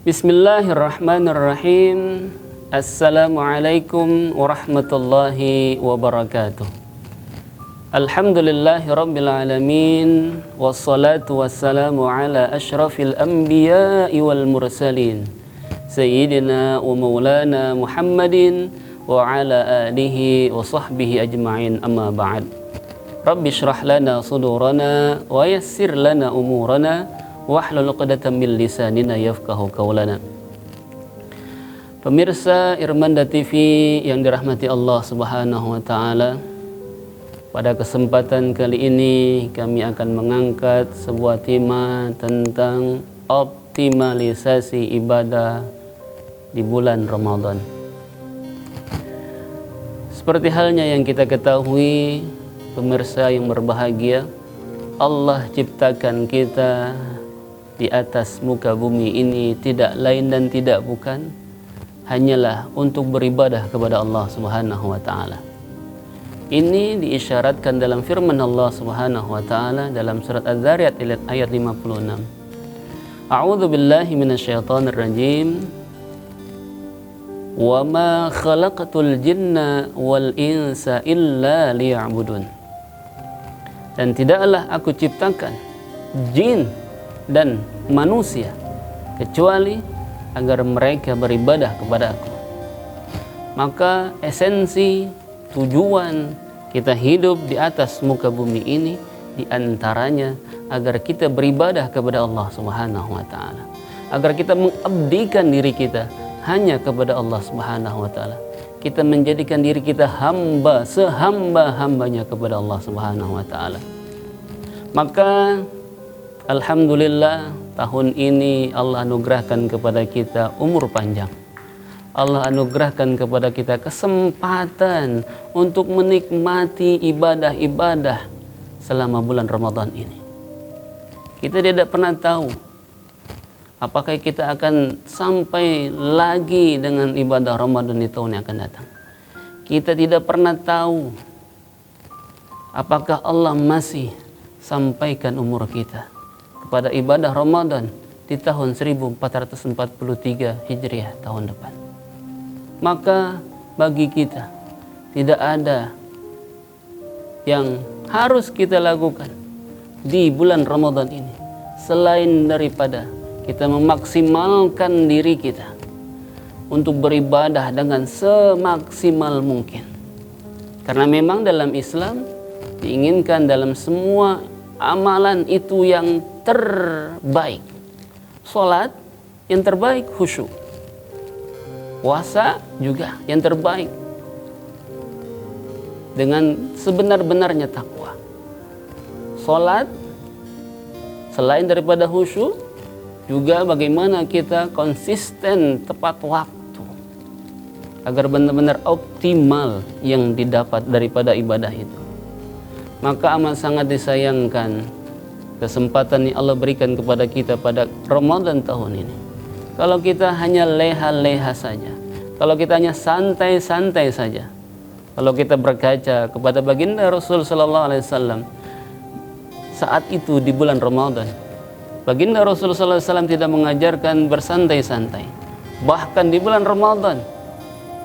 Bismillahirrahmanirrahim. Assalamualaikum warahmatullahi wabarakatuh. Alhamdulillahi rabbil alamin. Wassalatu wassalamu ala ashrafil anbiya'i wal mursalin Sayyidina wa maulana Muhammadin wa ala alihi wa sahbihi ajma'in, amma ba'd. Rabbi syrah lana sudurana wa yassir lana umurana wahlul 'uqdatam min lisanina yafqahu qaulana. Pemirsa Irmanda TV yang dirahmati Allah Subhanahu wa taala, pada kesempatan kali ini kami akan mengangkat sebuah tema tentang optimalisasi ibadah di bulan Ramadan. Seperti halnya yang kita ketahui, pemirsa yang berbahagia, Allah ciptakan kita di atas muka bumi ini tidak lain dan tidak bukan hanyalah untuk beribadah kepada Allah Subhanahu wa taala. Ini diisyaratkan dalam firman Allah Subhanahu wa taala dalam surat Az-Zariyat ayat 56. A'udzu billahi minasyaitonir rajim. Wa ma khalaqatul jinna wal insa illa liya'budun. Dan tidaklah aku ciptakan jin dan manusia kecuali agar mereka beribadah kepada aku. Maka esensi tujuan kita hidup di atas muka bumi ini diantaranya agar kita beribadah kepada Allah Subhanahu wa taala, agar kita mengabdikan diri kita hanya kepada Allah Subhanahu wa taala. Kita menjadikan diri kita hamba sehamba-hambanya kepada Allah Subhanahu wa taala. Maka alhamdulillah, tahun ini Allah anugerahkan kepada kita umur panjang. Allah anugerahkan kepada kita kesempatan untuk menikmati ibadah-ibadah selama bulan Ramadan ini. Kita tidak pernah tahu apakah kita akan sampai lagi dengan ibadah Ramadan di tahun yang akan datang. Kita tidak pernah tahu apakah Allah masih sampaikan umur kita kepada ibadah Ramadan di tahun 1443 Hijriah tahun depan. Maka bagi kita tidak ada yang harus kita lakukan di bulan Ramadan ini selain daripada kita memaksimalkan diri kita untuk beribadah dengan semaksimal mungkin. Karena memang dalam Islam diinginkan dalam semua amalan itu yang terbaik. Salat yang terbaik khusyuk. Puasa juga yang terbaik dengan sebenar-benarnya takwa. Salat selain daripada khusyuk juga bagaimana kita konsisten tepat waktu agar benar-benar optimal yang didapat daripada ibadah itu. Maka amat sangat disayangkan kesempatan yang Allah berikan kepada kita pada Ramadan tahun ini. Kalau kita hanya leha-leha saja, kalau kita hanya santai-santai saja, kalau kita berkaca kepada baginda Rasul sallallahu alaihi wasallam saat itu di bulan Ramadan, baginda Rasul sallallahu alaihi wasallam tidak mengajarkan bersantai-santai. Bahkan di bulan Ramadan,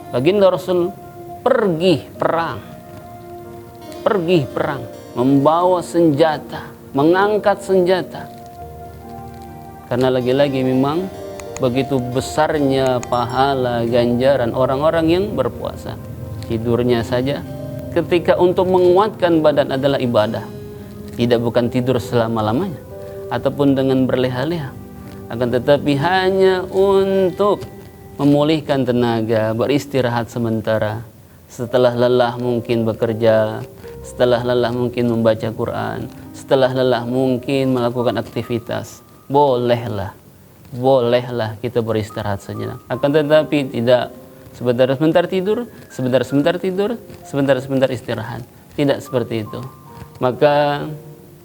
baginda Rasul pergi perang, membawa senjata, mengangkat senjata. Karena lagi-lagi memang begitu besarnya pahala ganjaran orang-orang yang berpuasa. Tidurnya saja ketika untuk menguatkan badan adalah ibadah. Bukan tidur selama-lamanya ataupun dengan berleha-leha, akan tetapi hanya untuk memulihkan tenaga, beristirahat sementara. Setelah lelah mungkin bekerja, setelah lelah mungkin membaca Quran, setelah lelah mungkin melakukan aktivitas. Bolehlah kita beristirahat sejenak. Akan tetapi tidak sebentar-sebentar tidur, sebentar-sebentar istirahat. Tidak seperti itu. Maka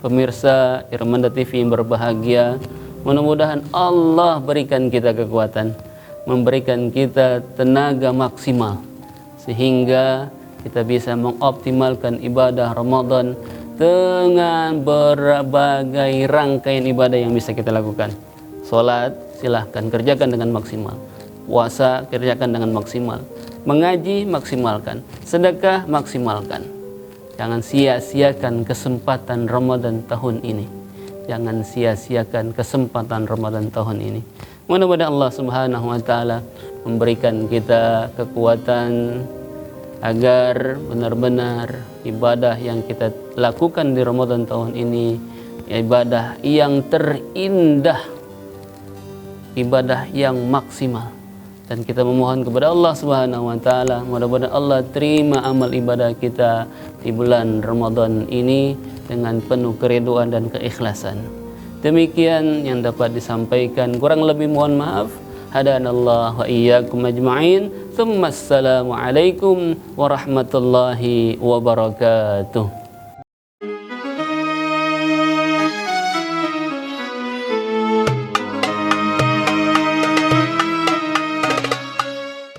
pemirsa Irmanda TV yang berbahagia, mudah-mudahan Allah berikan kita kekuatan, memberikan kita tenaga maksimal sehingga kita bisa mengoptimalkan ibadah Ramadan dengan berbagai rangkaian ibadah yang bisa kita lakukan. Salat silahkan kerjakan dengan maksimal. Puasa kerjakan dengan maksimal. Mengaji maksimalkan. Sedekah maksimalkan. Jangan sia-siakan kesempatan Ramadan tahun ini. Jangan sia-siakan kesempatan Ramadan tahun ini. Mudah-mudahan Allah Subhanahu wa taala memberikan kita kekuatan agar benar-benar ibadah yang kita lakukan di Ramadan tahun ini ibadah yang terindah, ibadah yang maksimal. Dan kita memohon kepada Allah Subhanahu wa taala, mudah-mudahan Allah terima amal ibadah kita di bulan Ramadan ini dengan penuh keriduan dan keikhlasan. Demikian yang dapat disampaikan, kurang lebih mohon maaf. Hadanallah wa iyyakum ajma'in. Tsumma assalamu alaikum warahmatullahi wabarakatuh.